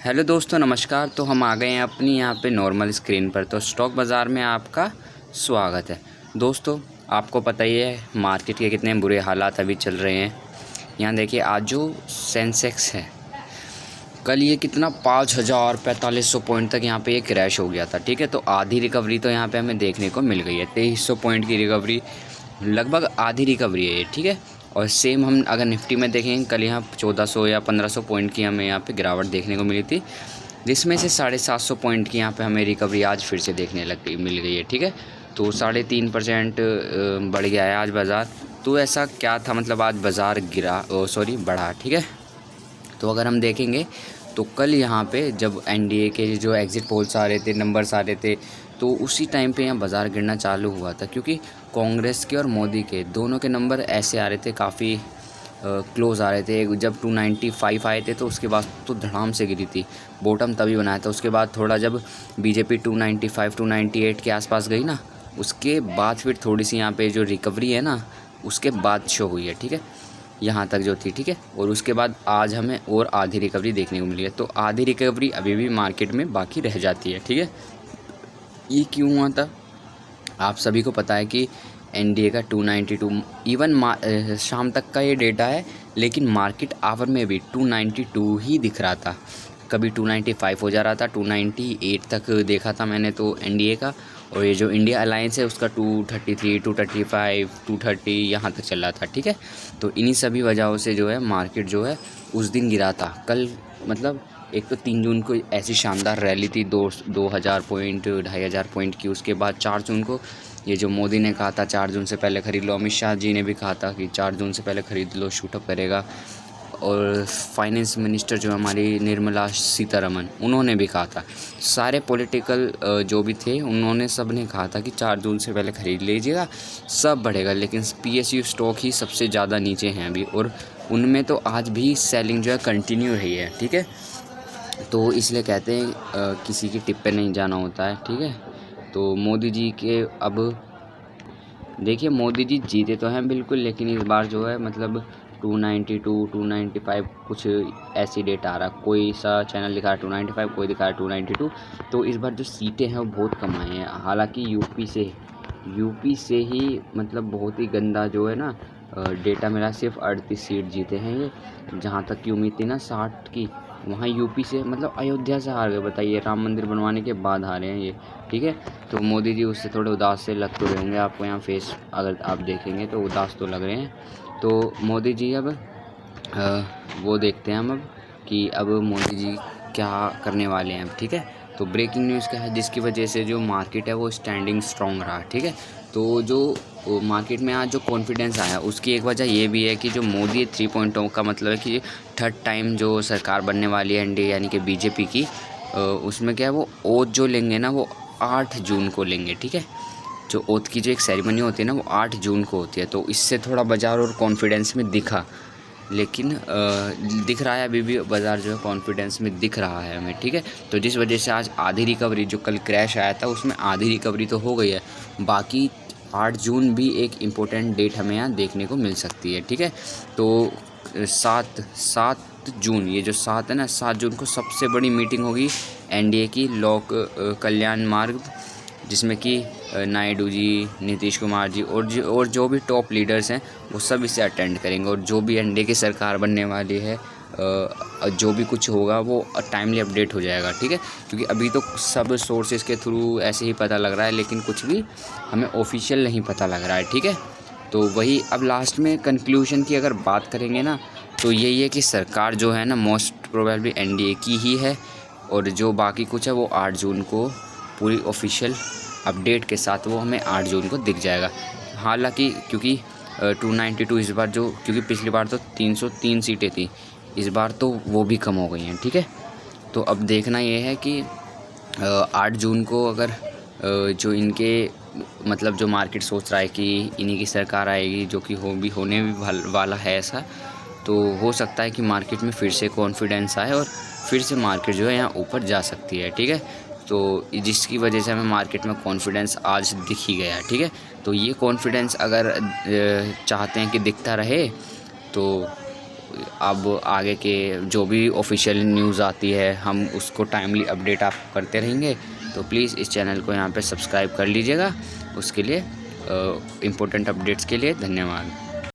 Hello दोस्तों, नमस्कार। तो हम आ गए हैं अपनी यहाँ पे नॉर्मल स्क्रीन पर। तो स्टॉक बाज़ार में आपका स्वागत है। दोस्तों, आपको पता ही है मार्केट के कितने बुरे हालात अभी चल रहे हैं। यहाँ देखिए, आज जो सेंसेक्स है, कल ये कितना 5,000-4,500 पॉइंट तक यहाँ पे ये क्रैश हो गया था। ठीक है, तो आधी रिकवरी तो यहाँ पे हमें देखने को मिल गई है। 2,300 पॉइंट की रिकवरी, लगभग आधी रिकवरी है ये। ठीक है, और सेम हम अगर निफ्टी में देखें, कल यहाँ 1,400 या 1,500 पॉइंट की हमें यहाँ पे गिरावट देखने को मिली थी, जिसमें से 750 पॉइंट की यहाँ पे हमें रिकवरी आज फिर से देखने मिल गई है। ठीक है, तो 3.5% बढ़ गया है आज बाज़ार। तो ऐसा क्या था, मतलब आज बाज़ार बढ़ा। ठीक है, तो अगर हम देखेंगे तो कल यहाँ पे जब एनडीए के जो एग्ज़िट पोल्स आ रहे थे, नंबर्स आ रहे थे, तो उसी टाइम पे यहाँ बाज़ार गिरना चालू हुआ था, क्योंकि कांग्रेस के और मोदी के दोनों के नंबर ऐसे आ रहे थे, काफ़ी क्लोज़ आ रहे थे। जब 295 आए थे तो उसके बाद तो धड़ाम से गिरी थी, बॉटम तभी बनाया था। उसके बाद थोड़ा जब बीजेपी 295 298 के आसपास गई ना, उसके बाद फिर थोड़ी सी यहाँ पे जो रिकवरी है ना, उसके बाद शो हुई है। ठीक है, यहाँ तक जो थी। ठीक है, और उसके बाद आज हमें और आधी रिकवरी देखने को मिली है। तो आधी रिकवरी अभी भी मार्केट में बाकी रह जाती है। ठीक है, ये क्यों हुआ था, आप सभी को पता है कि एनडीए का 292 इवन शाम तक का ये डेटा है, लेकिन मार्केट आवर में भी 292 ही दिख रहा था। कभी 295 हो जा रहा था, 298 तक देखा था मैंने तो एनडीए का। और ये जो इंडिया अलायंस है उसका 233 235 230 यहाँ तक चल रहा था। ठीक है, तो इन्हीं सभी वजहों से जो है मार्केट जो है उस दिन गिरा था कल। मतलब एक तो 3 जून को ऐसी शानदार रैली थी, 2,000 पॉइंट 2,500 पॉइंट की। उसके बाद 4 जून को ये जो मोदी ने कहा था 4 जून से पहले ख़रीद लो, अमित शाह जी ने भी कहा था कि 4 जून से पहले ख़रीद लो, शूटअप करेगा। और फाइनेंस मिनिस्टर जो हमारी निर्मला सीतारमन, उन्होंने भी कहा था। सारे पॉलिटिकल जो भी थे, उन्होंने सब ने कहा था कि 4 जून से पहले ख़रीद लीजिएगा, सब बढ़ेगा। लेकिन पीएसयू स्टॉक ही सबसे ज़्यादा नीचे हैं अभी, और उनमें तो आज भी सेलिंग जो है कंटिन्यू रही है। ठीक है, तो इसलिए कहते हैं किसी की टिप पे नहीं जाना होता है। ठीक है, तो मोदी जी के अब देखिए, मोदी जी जीते तो हैं बिल्कुल, लेकिन इस बार जो है मतलब 292 295 कुछ ऐसी डेट आ रहा है। कोई सा चैनल दिखा रहा है 295, कोई दिखा रहा है 292। तो इस बार जो सीटें हैं वो बहुत कम आई हैं। हालांकि यूपी से ही मतलब बहुत ही गंदा जो है ना डेटा मिला, सिर्फ 38 सीट जीते हैं ये। जहाँ तक की उम्मीद थी ना 60 की, वहाँ यूपी से मतलब अयोध्या से हार गए। बताइए, राम मंदिर बनवाने के बाद हारे हैं ये। ठीक है, तो मोदी जी उससे थोड़े उदास से लग तो रहे होंगे, आपको यहाँ फेस अगर आप देखेंगे तो उदास तो लग रहे हैं। तो मोदी जी अब वो देखते हैं हम अब कि अब मोदी जी क्या करने वाले हैं अब। ठीक है, तो ब्रेकिंग न्यूज़ क्या है जिसकी वजह से जो मार्केट है वो स्टैंडिंग स्ट्रॉन्ग रहा। ठीक है, तो जो मार्केट में आज जो कॉन्फिडेंस आया उसकी एक वजह ये भी है कि जो मोदी 3.0 का मतलब है कि थर्ड टाइम जो सरकार बनने वाली है एनडीए यानी कि बीजेपी की, उसमें क्या है वो ओथ जो लेंगे ना वो 8 जून को लेंगे। ठीक है, जो ओथ की जो एक सेरेमनी होती है ना वो 8 जून को होती है। तो इससे थोड़ा बाज़ार और कॉन्फिडेंस में दिखा, लेकिन दिख रहा है अभी भी बाज़ार जो है कॉन्फिडेंस में दिख रहा है हमें। ठीक है, तो जिस वजह से आज आधी रिकवरी, जो कल क्रैश आया था उसमें आधी रिकवरी तो हो गई है। बाकी 8 जून भी एक इम्पोर्टेंट डेट हमें यहाँ देखने को मिल सकती है। ठीक है, तो 7 जून, ये जो 7 है ना, 7 जून को सबसे बड़ी मीटिंग होगी एनडीए की, लोक कल्याण मार्ग, जिसमें कि नायडू जी, नीतीश कुमार जी और जो भी टॉप लीडर्स हैं वो सब इसे अटेंड करेंगे। और जो भी एनडीए की सरकार बनने वाली है, जो भी कुछ होगा वो टाइमली अपडेट हो जाएगा। ठीक है, क्योंकि अभी तो सब सोर्सेज के थ्रू ऐसे ही पता लग रहा है, लेकिन कुछ भी हमें ऑफिशियल नहीं पता लग रहा है। ठीक है, तो वही अब लास्ट में कंक्लूजन की अगर बात करेंगे ना, तो यही है कि सरकार जो है ना मोस्ट प्रोबेबली एनडीए की ही है, और जो बाकी कुछ है वो 8 जून को पूरी ऑफिशियल अपडेट के साथ वो हमें 8 जून को दिख जाएगा। हालांकि क्योंकि 292 इस बार जो, क्योंकि पिछली बार तो 303 सीटें थी, इस बार तो वो भी कम हो गई हैं। ठीक है, तो अब देखना ये है कि 8 जून को अगर जो इनके मतलब जो मार्केट सोच रहा है कि इन्हीं की सरकार आएगी, जो कि होने भी वाला है ऐसा, तो हो सकता है कि मार्केट में फिर से कॉन्फिडेंस आए और फिर से मार्केट जो है यहाँ ऊपर जा सकती है। ठीक है, तो जिसकी वजह से हमें मार्केट में कॉन्फिडेंस आज दिख ही गया। ठीक है, तो ये कॉन्फिडेंस अगर चाहते हैं कि दिखता रहे, तो अब आगे के जो भी ऑफिशियल न्यूज़ आती है हम उसको टाइमली अपडेट आप करते रहेंगे। तो प्लीज़ इस चैनल को यहाँ पे सब्सक्राइब कर लीजिएगा। उसके लिए इम्पोर्टेंट अपडेट्स के लिए धन्यवाद।